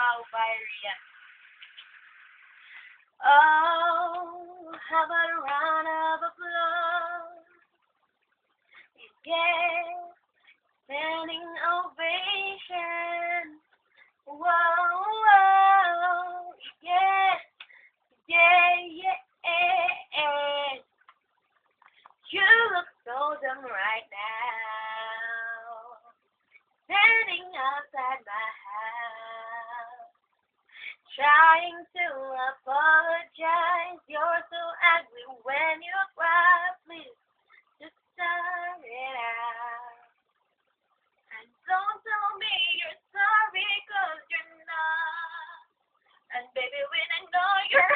Wow by Rian. Oh, how about a round of applause? Yeah, standing ovation. Whoa, whoa, yeah, yeah, yeah. You look so dumb right now, standing outside my house, trying to apologize. You're so ugly when you cry. Please, just start it out. And don't tell me you're sorry, cause you're not. And baby, when I know you're